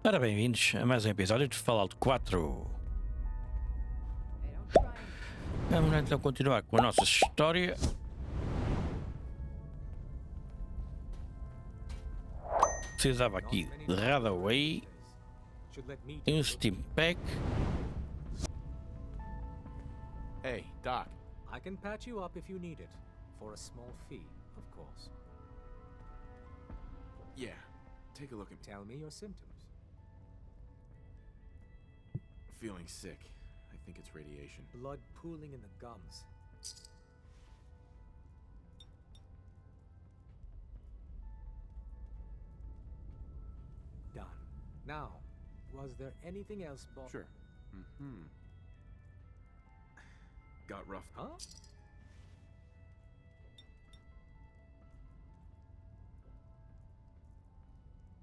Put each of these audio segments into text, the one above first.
Ora, bem-vindos a mais um episódio de Fallout 4. Vamos então continuar com a nossa história. Precisava aqui de Radaway, um Steam Pack. Hey, Doc. I can patch you up if you need it, for a small fee, of course. Yeah, take a look at me. Tell me your symptoms. Feeling sick. I think it's radiation. Blood pooling in the gums. Done. Now, was there anything else Sure. Mm-hmm. Got rough. Huh?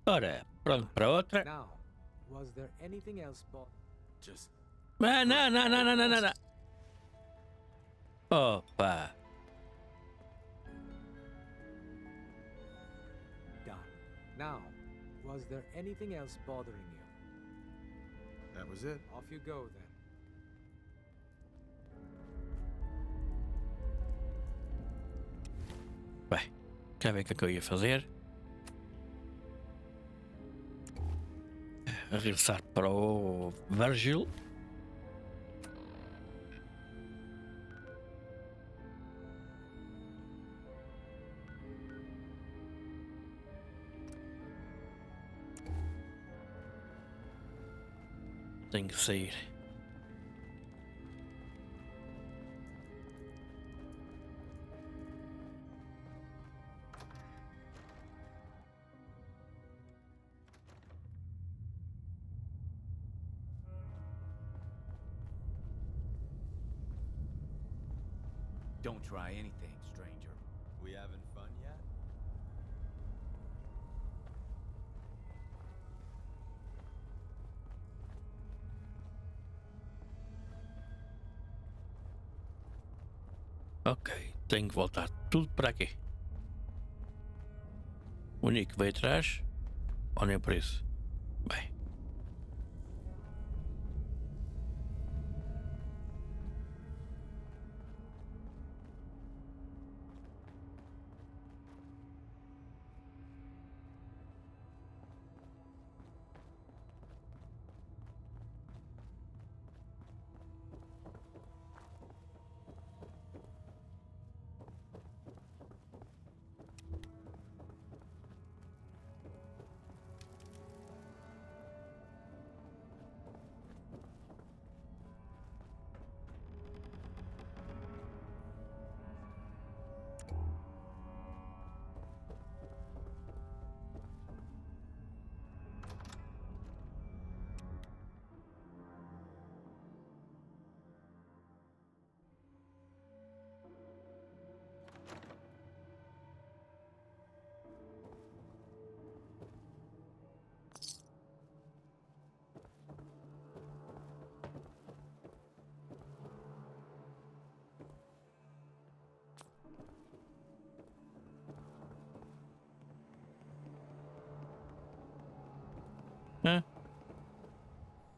Ora, pronto para outra. Now, was there anything else Just Ah, não. Opa. done? Now, was there anything else bothering you? that was it. Off you go then. Bem, quer ver o que eu ia fazer? Regressar para o Virgil. Tenho que sair. Don't try anything, stranger. We having fun yet? Ok, tenho que voltar tudo para aqui. O Nick veio atrás. Ou nem por isso? Bem. Hã?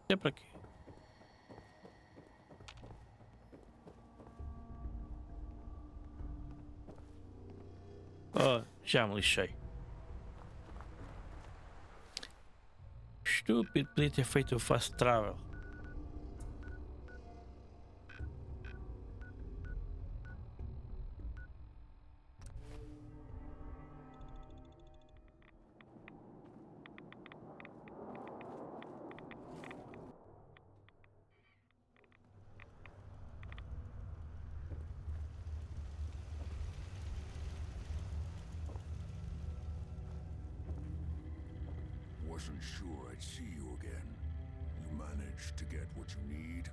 É para quê? Oh, já me lixei. Estúpido, podia ter feito o fast travel. Wasn't sure I'd see you again. You managed to get what you need?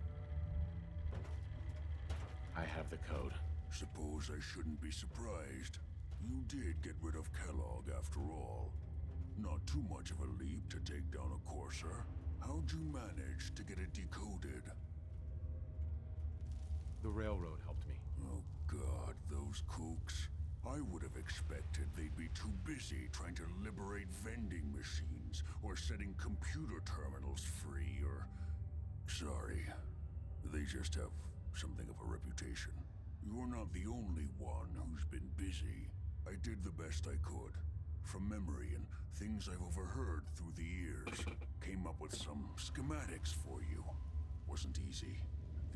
I have the code. Suppose I shouldn't be surprised. You did get rid of Kellogg after all. Not too much of a leap to take down a courser. How'd you manage to get it decoded? The railroad helped me. Oh God, those kooks. I would have expected they'd be too busy trying to liberate vending machines or setting computer terminals free or... Sorry, they just have something of a reputation. You're not the only one who's been busy. I did the best I could. From memory and things I've overheard through the years. Came up with some schematics for you. Wasn't easy.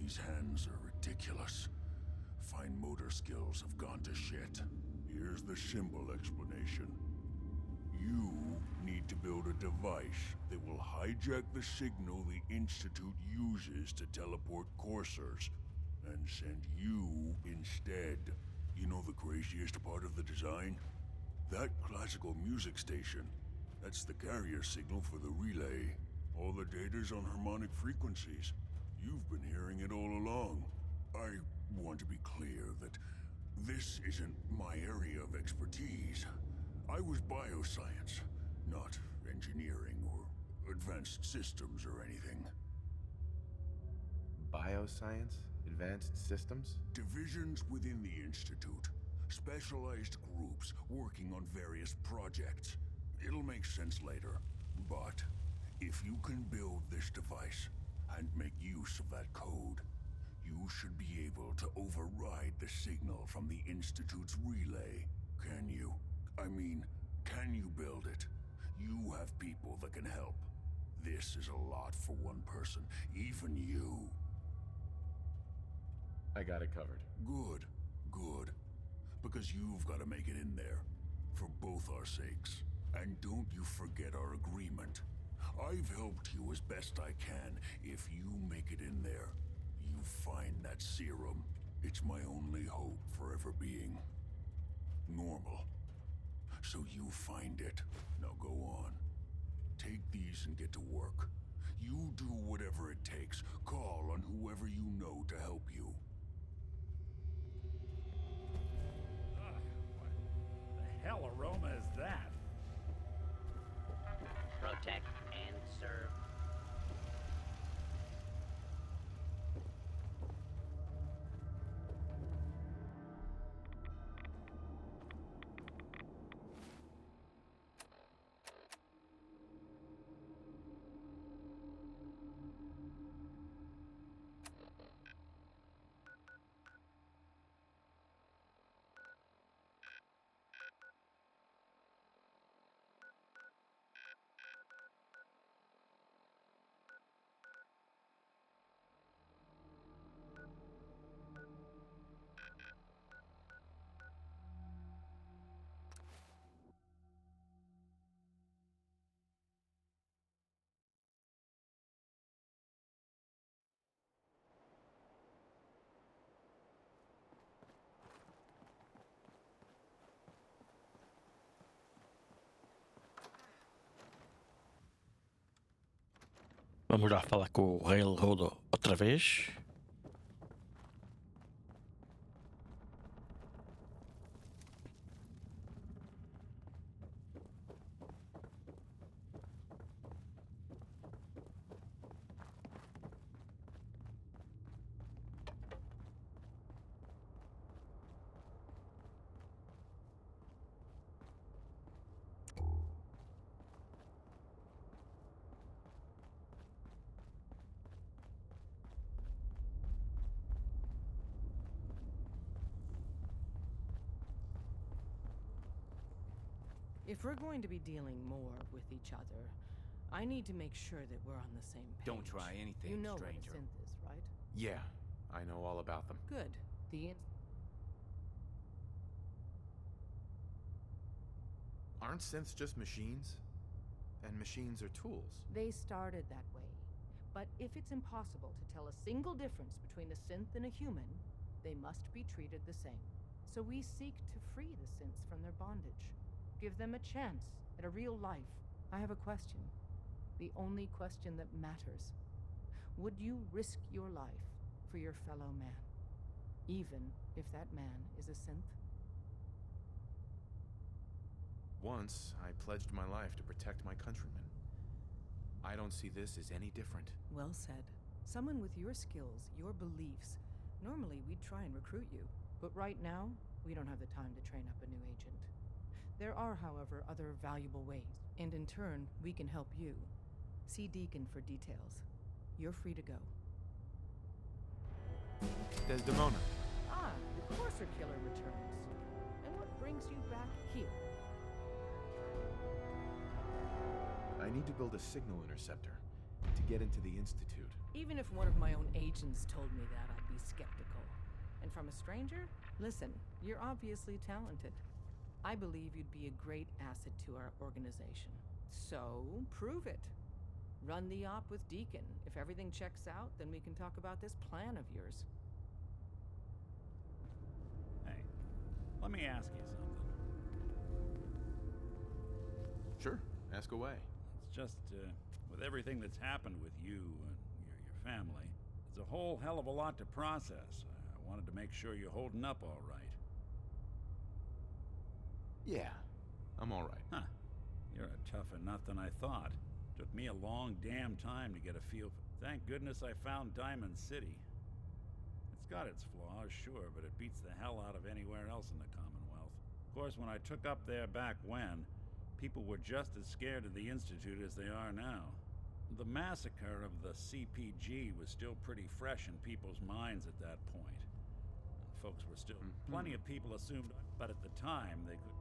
These hands are ridiculous. Fine motor skills have gone to shit. Here's the simple explanation. You need to build a device that will hijack the signal the Institute uses to teleport coursers, and send you instead. You know the craziest part of the design? That classical music station. That's the carrier signal for the relay. All the data's on harmonic frequencies. You've been hearing it all along. I want to be clear that this isn't my area of expertise. I was bioscience, not engineering or advanced systems or anything. Bioscience? Advanced systems? Divisions within the Institute. Specialized groups working on various projects. It'll make sense later, but if you can build this device and make use of that code, you should be able to override the signal from the Institute's relay. Can you? I mean, can you build it? You have people that can help. This is a lot for one person, even you. I got it covered. Good, good. Because you've got to make it in there. For both our sakes. And don't you forget our agreement. I've helped you as best I can. If you make it in there, you find that serum. It's my only hope for ever being normal. So you find it. Now go on. Take these and get to work. You do whatever it takes. Call on whoever you know to help you. What the hell aroma is that? Protect and serve. Vamos lá falar com o Railroad outra vez. If we're going to be dealing more with each other, I need to make sure that we're on the same page. Don't try anything, You know stranger. what a synth is, right? Yeah, I know all about them. Good. Aren't synths just machines? And machines are tools. They started that way. But if it's impossible to tell a single difference between a synth and a human, they must be treated the same. So we seek to free the synths from their bondage. Give them a chance at a real life. I have a question. The only question that matters. Would you risk your life for your fellow man? Even if that man is a synth? Once, I pledged my life to protect my countrymen. I don't see this as any different. Well said. Someone with your skills, your beliefs. Normally we'd try and recruit you. But right now, We don't have the time to train up a new agent. There are, however, other valuable ways, and in turn, we can help you. See Deacon for details. You're free to go. Desdemona. Ah, the Courser Killer returns. And what brings you back here? I need to build a signal interceptor to get into the Institute. Even if one of my own agents told me that, I'd be skeptical. And from a stranger? Listen, you're obviously talented. I believe you'd be a great asset to our organization. So, prove it. Run the op with Deacon. If everything checks out, then we can talk about this plan of yours. Hey, let me ask you something. Sure, ask away. It's just, with everything that's happened with you and your family, it's a whole hell of a lot to process. I wanted to make sure you're holding up all right. Yeah, I'm all right. Huh. You're a tougher nut than I thought. Took me a long damn time to get a feel for... Thank goodness I found Diamond City. It's got its flaws, sure, but it beats the hell out of anywhere else in the Commonwealth. Of course, when I took up there back when, people were just as scared of the Institute as they are now. The massacre of the CPG was still pretty fresh in people's minds at that point. And folks were still... Plenty of people assumed, but at the time, they could...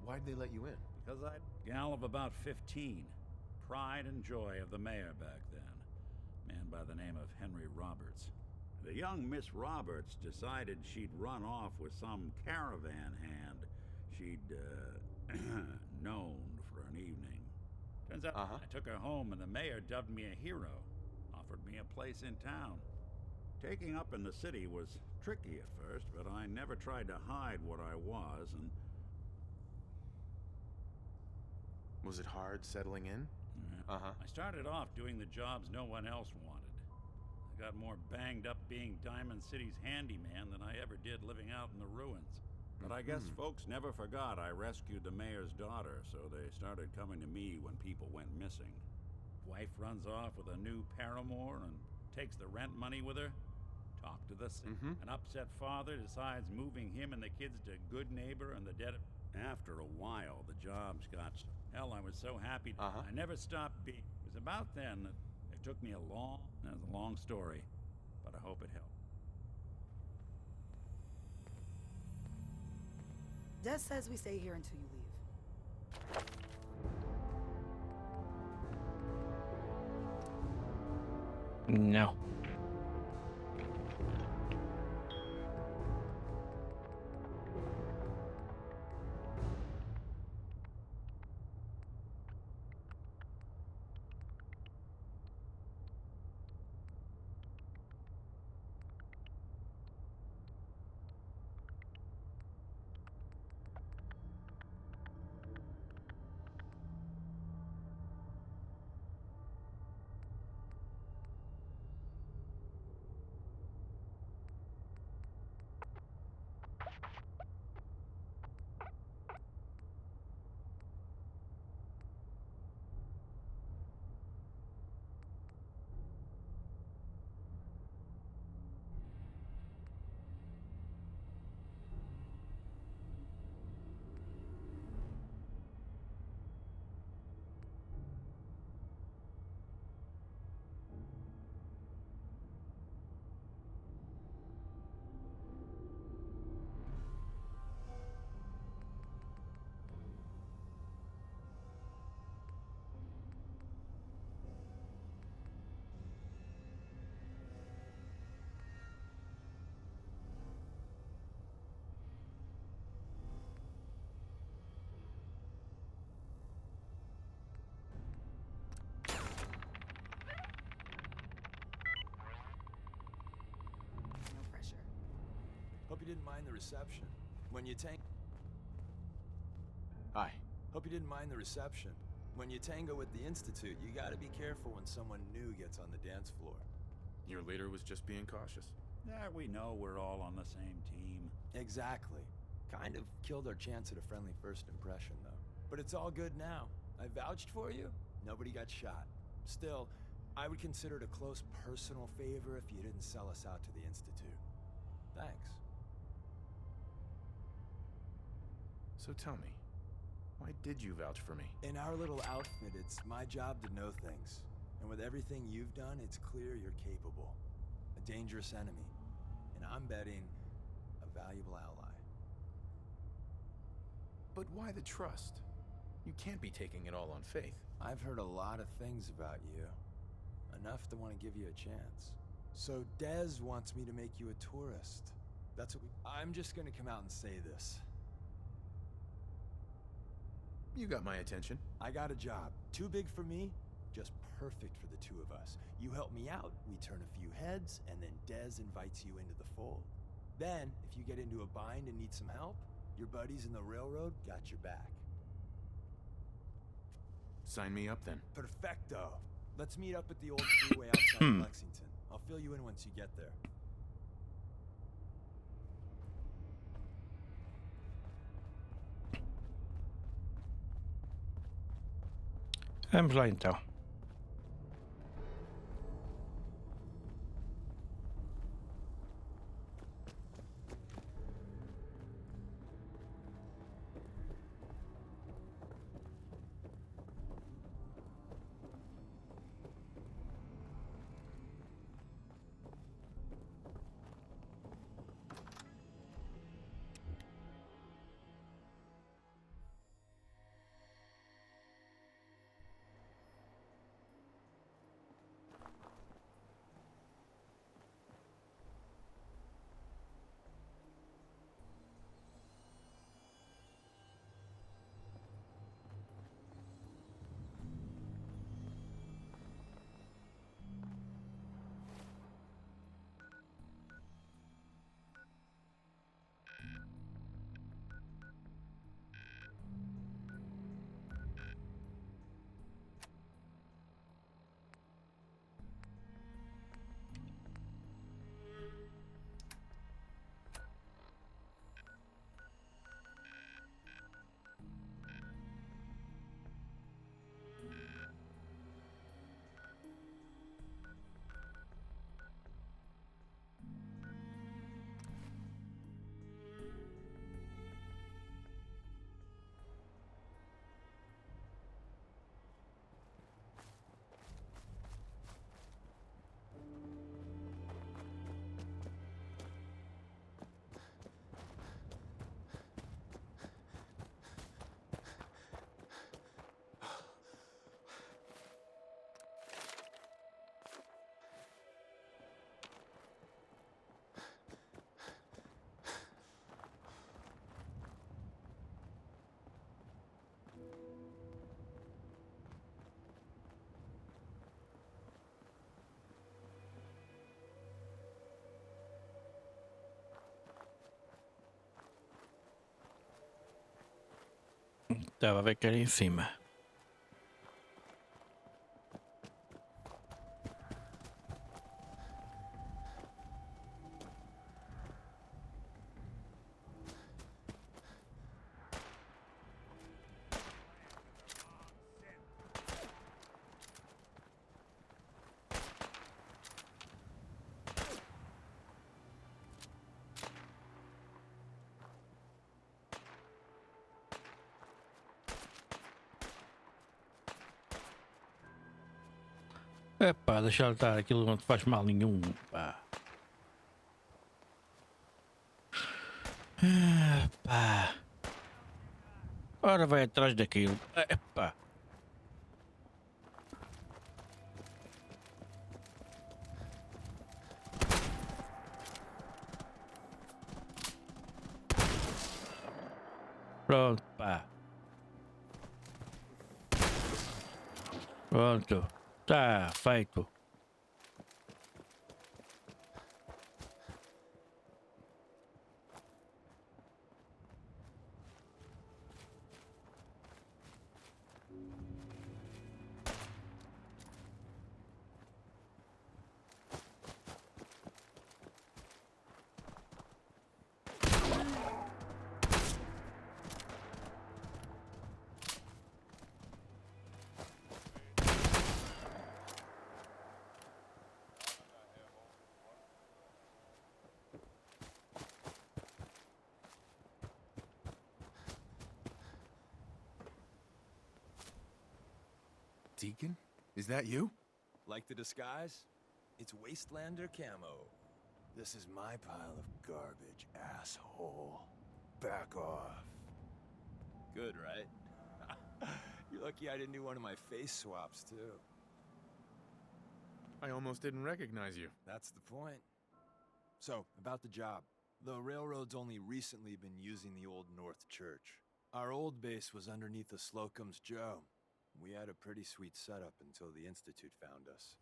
Why'd they let you in? Because I'd a gal of about 15. Pride and joy of the mayor back then. Man by the name of Henry Roberts. The young Miss Roberts decided she'd run off with some caravan hand she'd, known for an evening. Turns out I took her home and the mayor dubbed me a hero. Offered me a place in town. Taking up in the city was tricky at first, but I never tried to hide what I was, and... Was it hard settling in? I started off doing the jobs no one else wanted. I got more banged up being Diamond City's handyman than I ever did living out in the ruins. But I guess folks never forgot I rescued the mayor's daughter, so they started coming to me when people went missing. Wife runs off with a new paramour and takes the rent money with her. Talk to the sick. An upset father decides moving him and the kids to Good Neighbor and the dead... After a while, the jobs got... Hell, I was so happy. I never stopped being... It was about then that it took me a long... That's a long story, but I hope it helped. Des says we stay here until you leave. No. Hope you didn't mind the reception. When you Hi. Hope you didn't mind the reception. When you tango with the Institute, you gotta be careful when someone new gets on the dance floor. Your leader was just being cautious. Yeah, we know we're all on the same team. Exactly. Kind of killed our chance at a friendly first impression, though. But it's all good now. I vouched for you. Nobody got shot. Still, I would consider it a close personal favor if you didn't sell us out to the Institute. Thanks. So tell me, why did you vouch for me? In our little outfit, it's my job to know things. And with everything you've done, it's clear you're capable. A dangerous enemy. And I'm betting a valuable ally. But why the trust? You can't be taking it all on faith. I've heard a lot of things about you. Enough to want to give you a chance. So Dez wants me to make you a tourist. That's what I'm just gonna come out and say this. You got my attention. I got a job. Too big for me, just perfect for the two of us. You help me out, we turn a few heads, and then Dez invites you into the fold. Then, if you get into a bind and need some help, your buddies in the railroad got your back. Sign me up then. Perfecto. Let's meet up at the old freeway outside of Lexington. I'll fill you in once you get there. Vamos lá então. Estava a ver que era em cima. Epá, deixa ele estar, aquilo não te faz mal nenhum, pá. Epá. Ora vai atrás daquilo, epá. Pronto, pá. Pronto. Tá feito. Deacon? Is that you? Like the disguise? It's Wastelander camo. This is my pile of garbage, asshole. Back off. Good, right? You're lucky I didn't do one of my face swaps, too. I almost didn't recognize you. That's the point. So, about the job. The railroad's only recently been using the Old North Church. Our old base was underneath the Slocum's Joe. We had a pretty sweet setup until the Institute found us.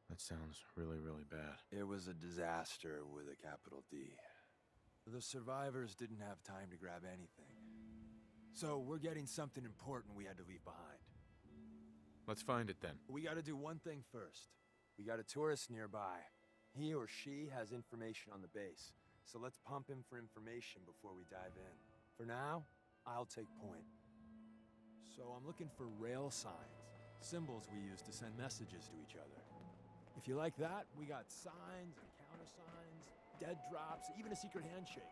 That sounds really, really bad. It was a disaster with a capital D. The survivors didn't have time to grab anything. So we're getting something important we had to leave behind. Let's find it then. We gotta do one thing first. We got a tourist nearby. He or she has information on the base. So let's pump him for information before we dive in. For now, I'll take point. So I'm looking for rail signs. Symbols we use to send messages to each other. If you like that, we got signs and countersigns, dead drops, even a secret handshake.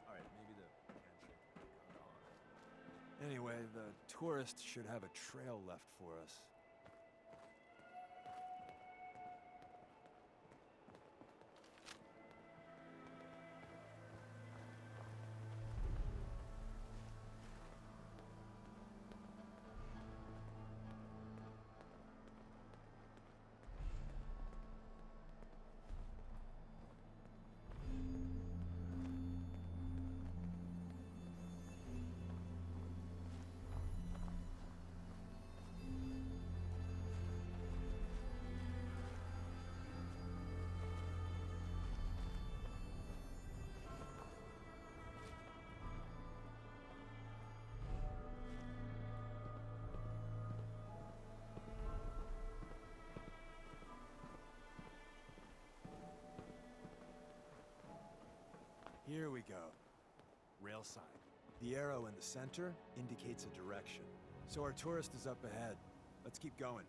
All right, maybe the handshake will come on. Anyway, the tourist should have a trail left for us. Here we go. Rail sign. The arrow in the center indicates a direction. So our tourist is up ahead. Let's keep going.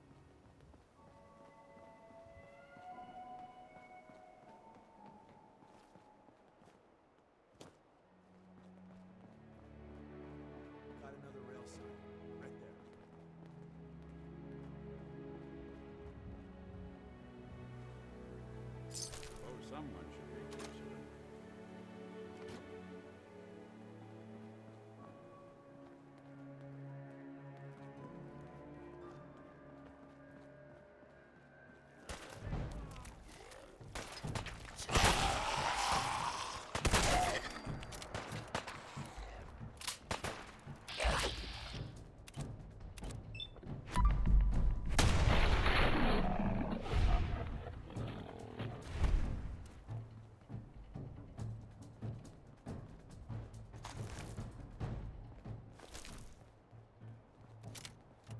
Got another rail sign. Right there. Oh, someone should be closer.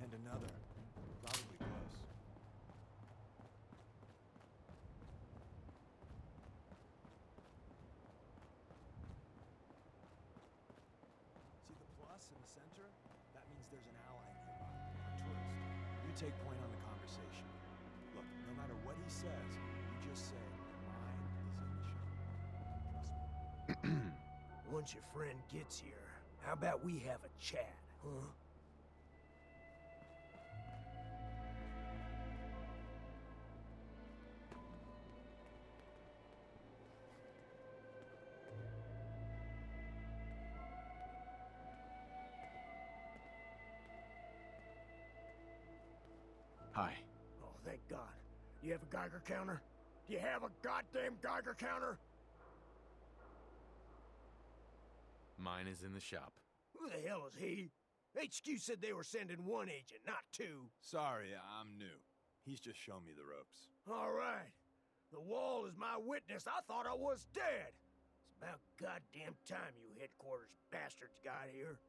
And another. Probably close. See the plus in the center? That means there's an ally nearby. A tourist. You take point on the conversation. Look, no matter what he says, you just say, mine is in the show. Trust me. Once your friend gets here, how about we have a chat, huh? Hi. Oh, thank God. You have a Geiger counter? Do you have a goddamn Geiger counter? Mine is in the shop. Who the hell is he? HQ said they were sending one agent, not two. Sorry, I'm new. He's just showing me the ropes. All right. The wall is my witness. I thought I was dead. It's about goddamn time you headquarters bastards got here.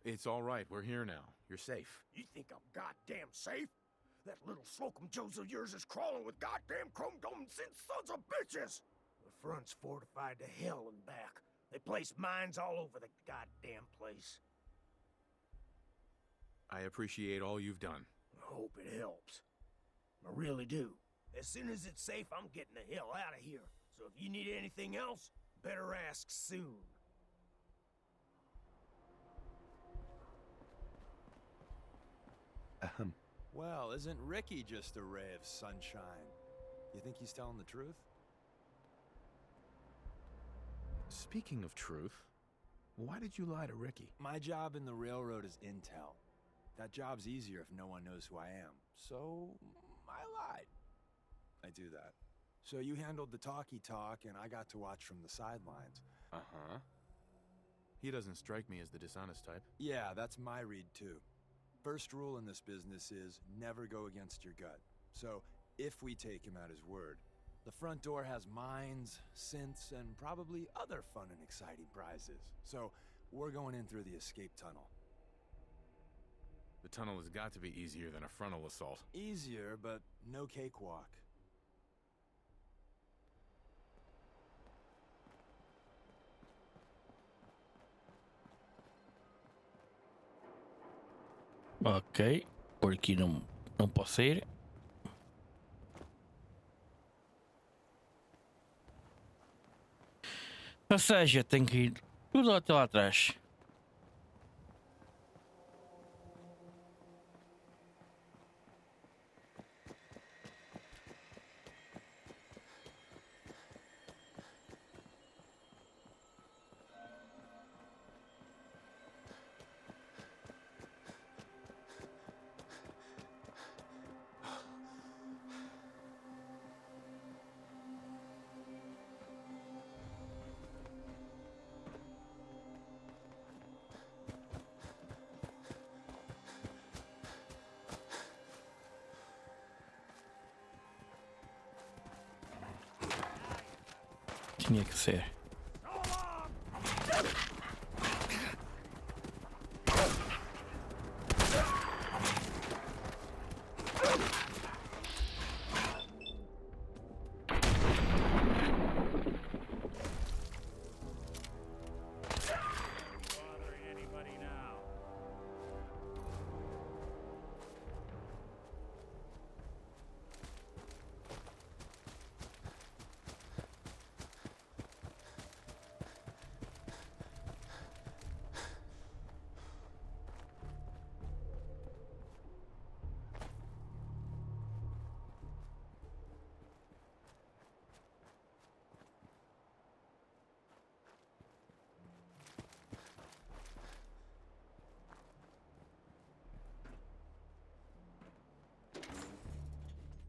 It's all right. We're here now. You're safe. You think I'm goddamn safe? That little Slocum Joes of yours is crawling with goddamn chrome dome sons of bitches! The front's fortified to hell and back. They place mines all over the goddamn place. I appreciate all you've done. I hope it helps. I really do. As soon as it's safe, I'm getting the hell out of here. So if you need anything else, better ask soon. Well, isn't Ricky just a ray of sunshine? You think he's telling the truth? Speaking of truth, why did you lie to Ricky? My job in the railroad is intel. That job's easier if no one knows who I am. So, I lied. I do that. So you handled the talkie talk, and I got to watch from the sidelines. Uh-huh. He doesn't strike me as the dishonest type. Yeah, that's my read, too. First rule in this business is never go against your gut. So, if we take him at his word, the front door has mines, synths, and probably other fun and exciting prizes. So, we're going in through the escape tunnel. The tunnel has got to be easier than a frontal assault. Easier, but no cakewalk. Ok, por aqui não posso ir. Ou seja, tenho que ir tudo até lá atrás. Tinha que ser.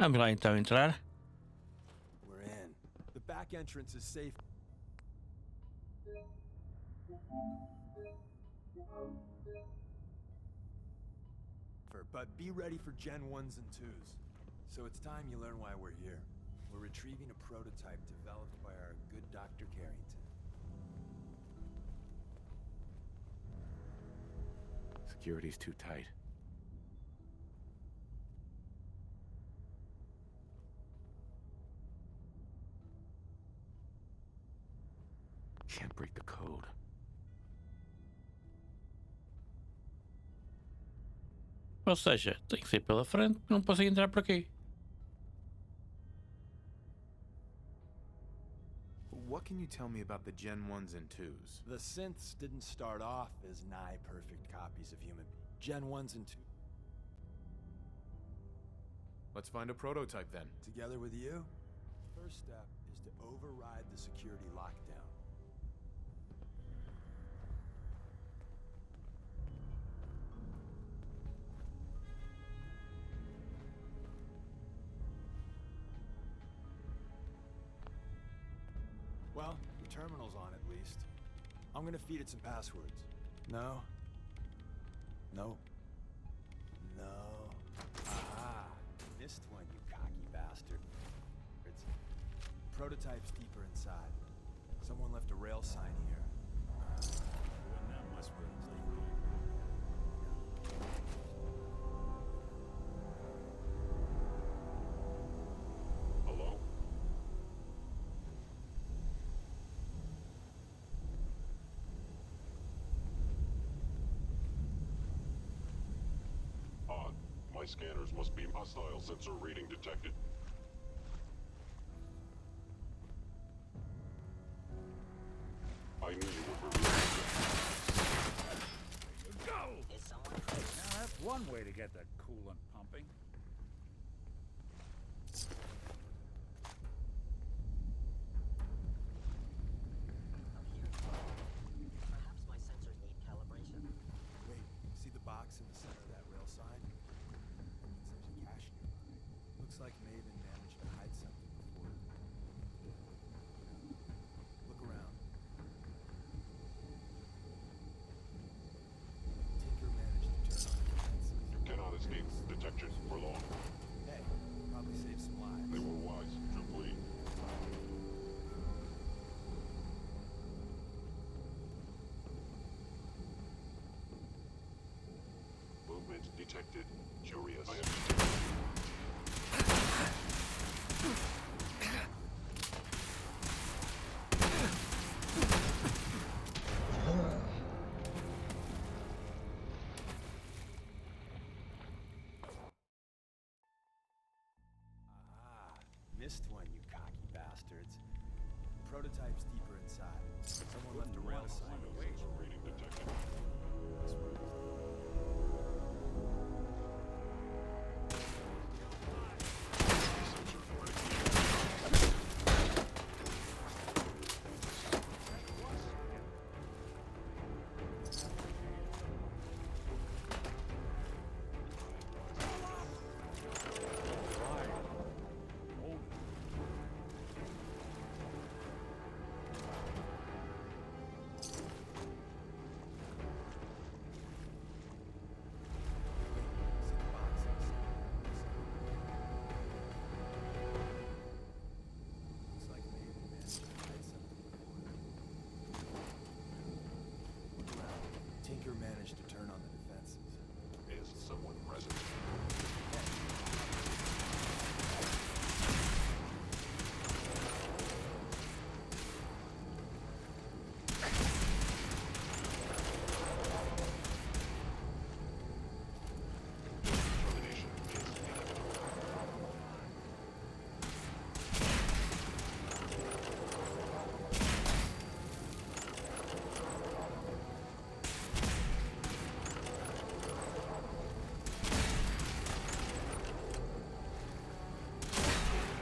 Vamos lá então entrar. We're in. The back entrance is safe. But be ready for Gen 1s and 2s. So it's time you learn why we're here. We're retrieving a prototype developed by our good Dr. Carrington. Security's too tight. Can't break the code. Ou seja, tem que ser pela frente, não posso entrar por aqui. What can you tell me about the Gen 1s and 2s? The synths didn't start off as nigh perfect copies of human. Gen 1s and 2. Let's find a prototype then. Together with you, first step is to override the security lockdown. Well, the terminal's on at least. I'm gonna feed it some passwords. No. No. No. Aha! Missed one, you cocky bastard. It's prototype's deeper inside. Someone left a rail sign here. Doing that must be Hello? Odd. My scanners must be hostile sensor reading detected. I knew you would reveal it. Go! Is someone Now that's one one way to get the coolant pumping. Perhaps my sensors need calibration. Wait, see the box in the center of that rail sign? That means there's a cache nearby. Looks like Maven managed to hide something before. Look around. Tinker managed to turn on the defenses. Cannot escape detection for long. Hey, probably saved some lives. They were wise to flee. Movement detected. Curious. I am Missed one, you cocky bastards. Prototype's deeper inside. Someone left a rail sign. reading detected. This one is Looks like Maven managed to hide something before. Look around. Tinker managed to turn on the defenses. Is someone present? Termination is inevitable.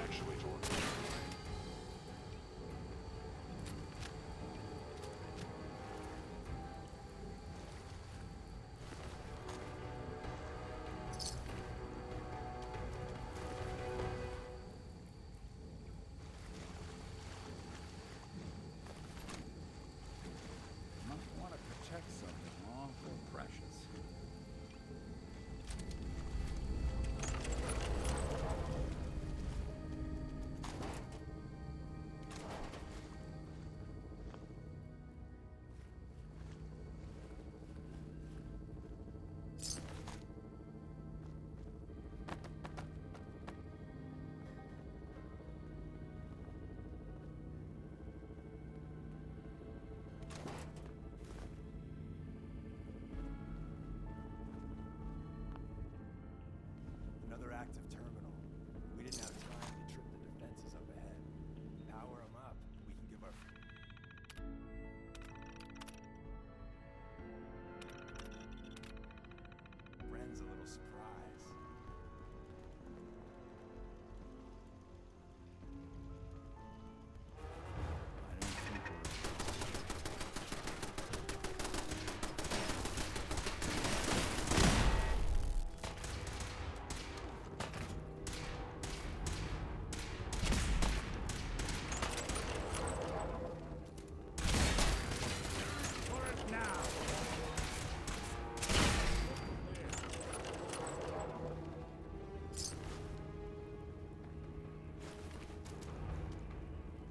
Actuator. Might want to protect something awful precious. Another active terminal. We didn't have time to trip the defenses up ahead. Power them up. We can give our... Bren's a little surprised. I don't think we're... For it now!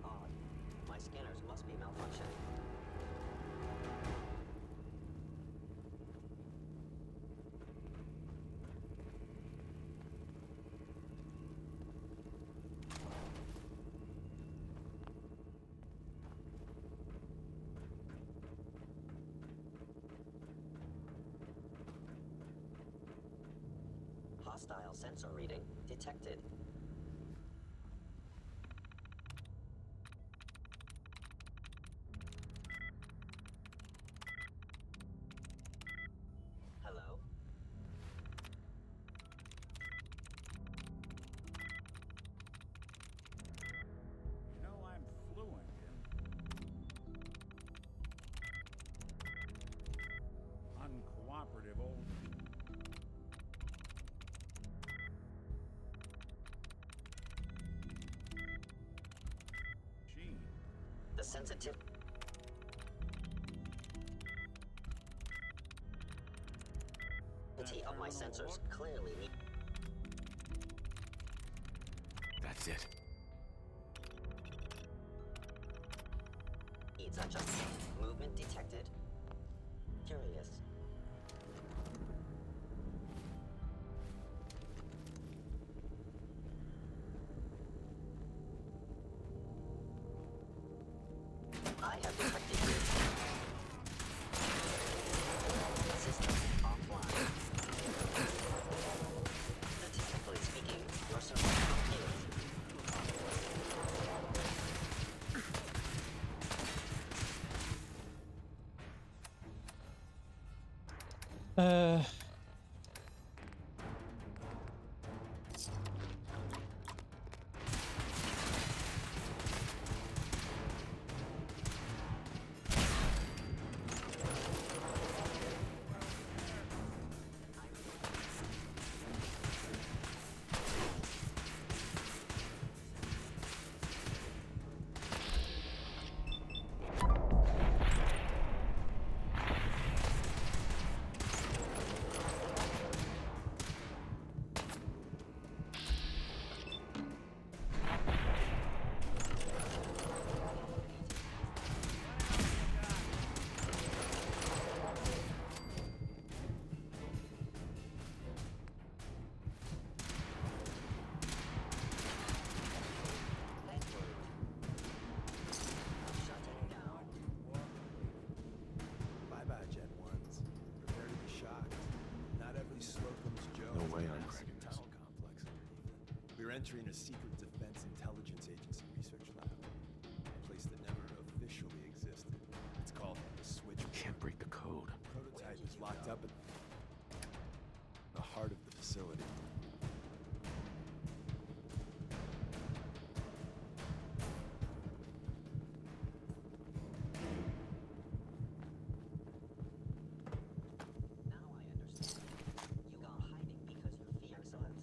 Odd. My scanners must be malfunctioning. Hostile sensor reading detected. Hello? sensitivity of my sensors clearly That's it. needs adjustment. Movement detected. Curious. I have detected you. System offline. Statistically speaking, your survival is entering a secret defense intelligence agency research lab. A place that never officially existed. It's called the Switch. Can't break the code. Prototype is locked up at the heart of the facility. now I understand. You are hiding because you fear excellent.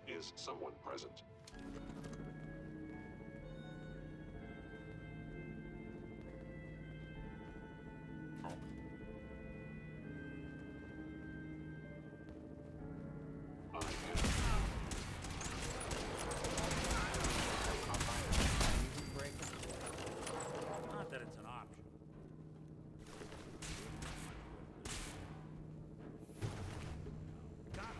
Is someone present? Not that it's an option. Got him.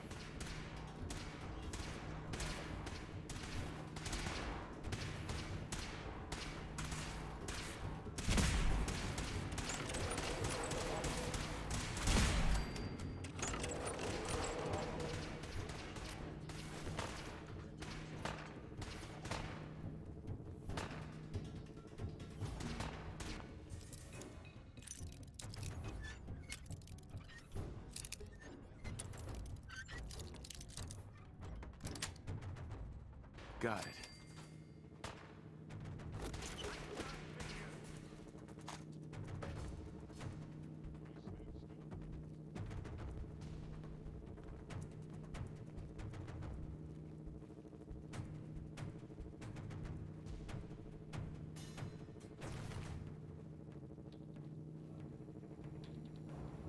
Got it.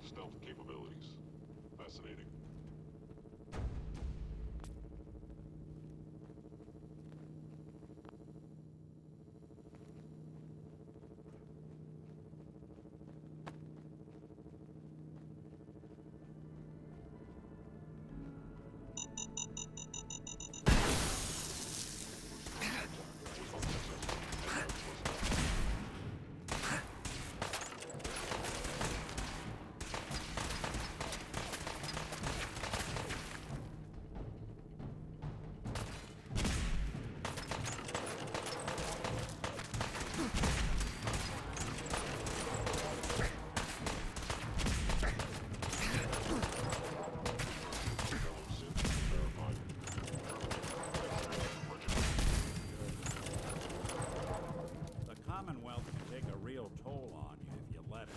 stealth capabilities. Fascinating. The Commonwealth can take a real toll on you if you let it.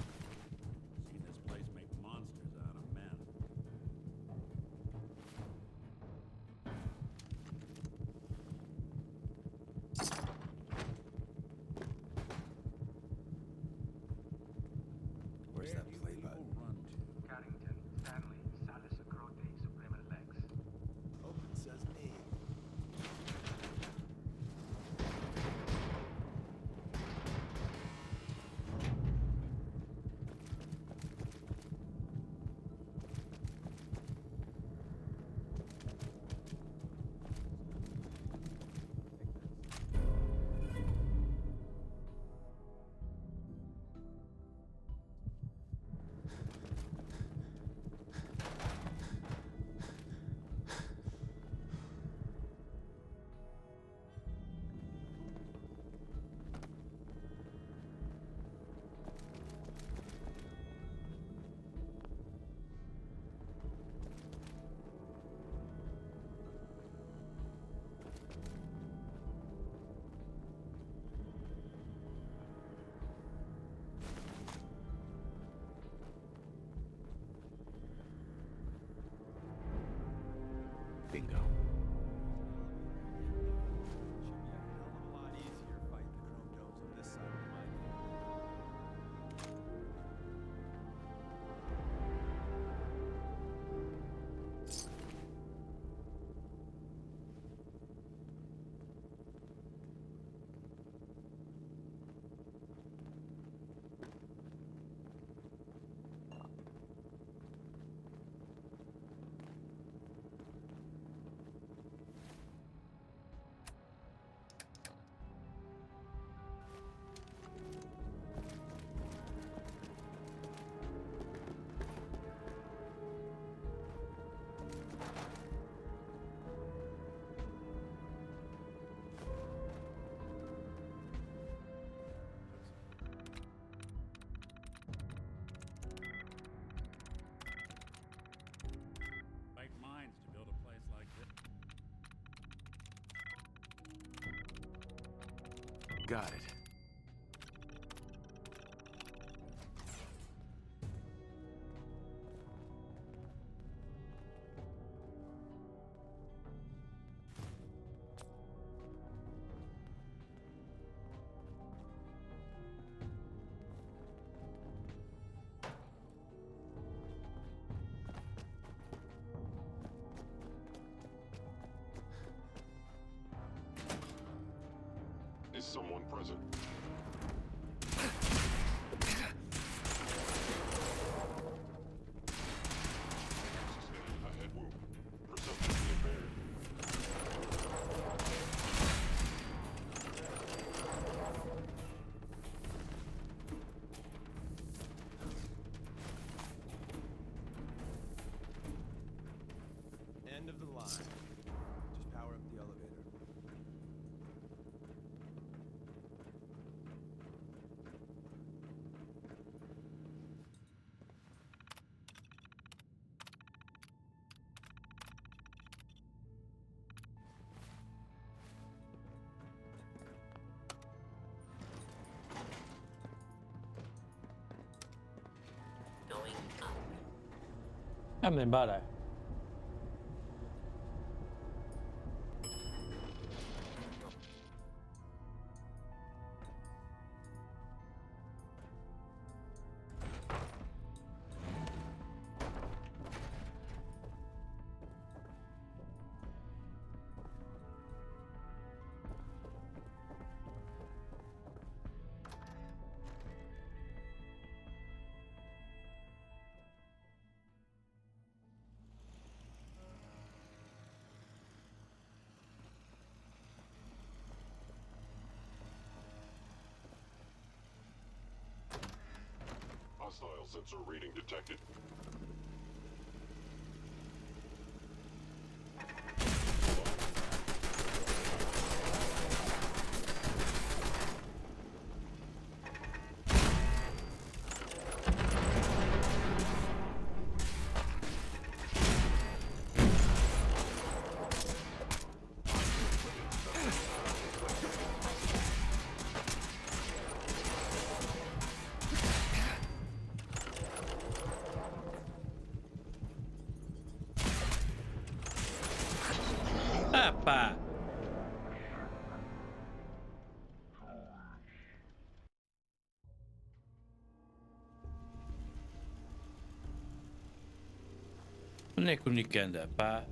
Seen this place make monsters out of men. Where's that play button? Run to? Carrington, Stanley, Salis, Grote, Suprema Lex. Open sesame. Bingo. Should be a hell of a lot easier fighting the chrome domes on this side of the Fight mines to build a place like this. Got it. Is someone present? Sustained a head wound. Perception impaired. end of the line. Just power up the elevator. Going up. Emlyn Barrow. Hostile sensor reading detected. Epá! Onde é que o Nick anda, pá?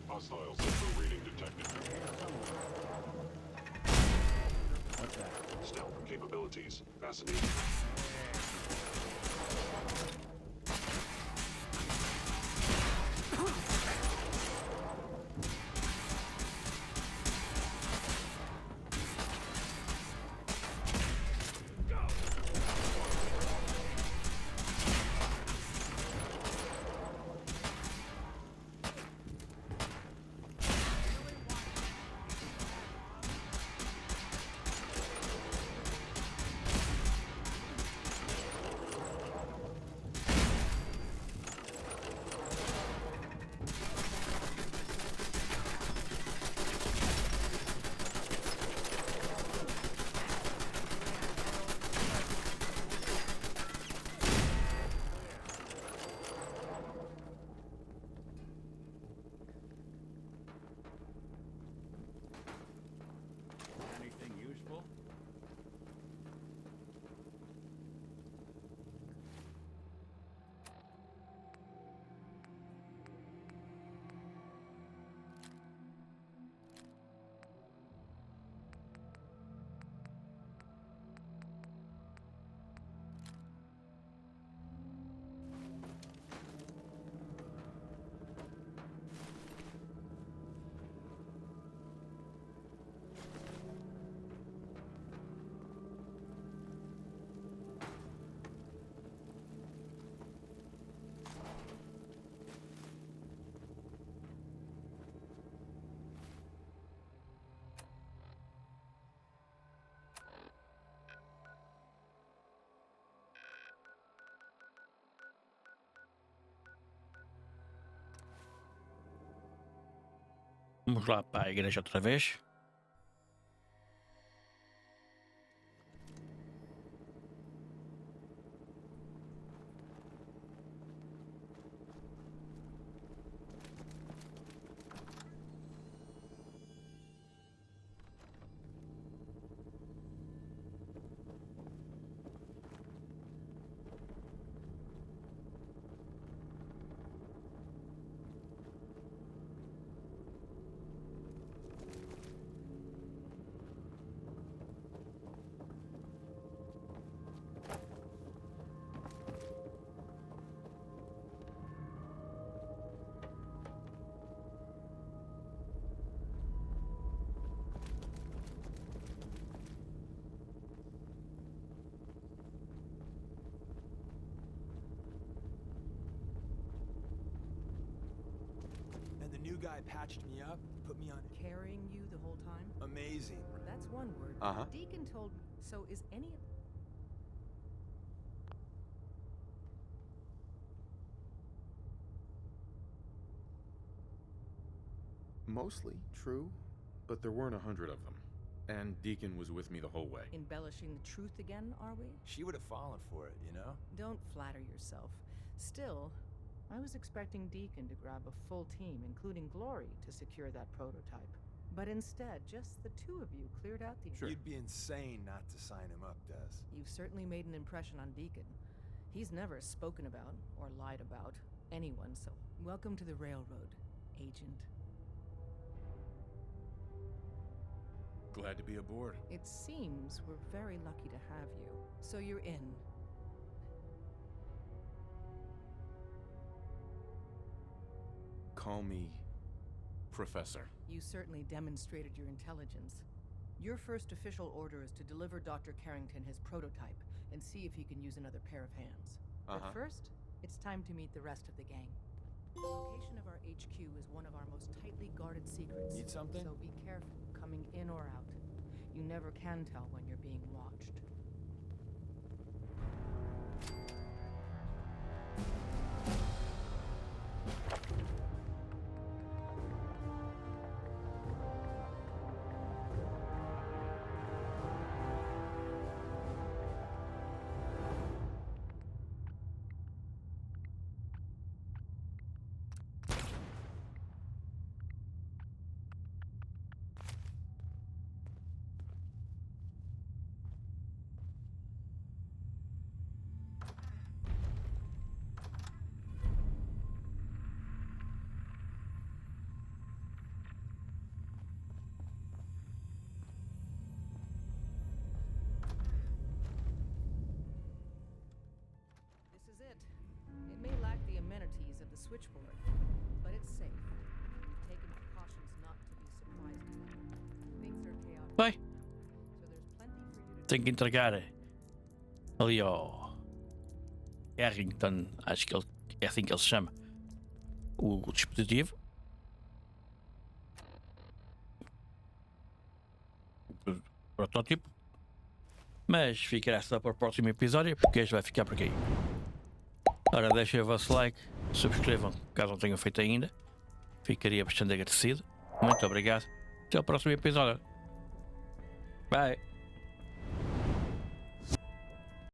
Hostile sensor reading detected. What's that? Stealth capabilities. Fascinating. Anything useful? Vamos lá para a igreja outra vez. And the new guy patched me up, put me on... Carrying you the whole time? Amazing. That's one word. Uh-huh. Deacon told me. So is any of... Mostly true, but there weren't 100 of them. And Deacon was with me the whole way. embellishing the truth again, are we? She would have fallen for it, you know? Don't flatter yourself. Still, I was expecting Deacon to grab a full team, including Glory, to secure that prototype. But instead, just the two of you cleared out the... Sure. You'd be insane not to sign him up, Des. You've certainly made an impression on Deacon. He's never spoken about, or lied about, anyone, so welcome to the Railroad, Agent. Glad to be aboard. It seems we're very lucky to have you. So you're in. Call me Professor. You certainly demonstrated your intelligence. Your first official order is to deliver Dr. Carrington his prototype and see if he can use another pair of hands. But first, it's time to meet the rest of the gang. The location of our HQ is one of our most tightly guarded secrets. Need something? So be careful coming in or out. You never can tell when you're being watched. It may lack the amenities of the switchboard, but it's safe. We've taken precautions not to be surprised again. Things are chaotic. Vai. So there's plenty for you to Tenho que entregar ali ao Carrington, acho que é assim que ele se chama, o dispositivo. O protótipo. Mas ficará só para o próximo episódio, porque este vai ficar por aqui. Ora, deixem o vosso like, subscrevam caso não tenham feito ainda. Ficaria bastante agradecido. Muito obrigado. Até o próximo episódio. Bye.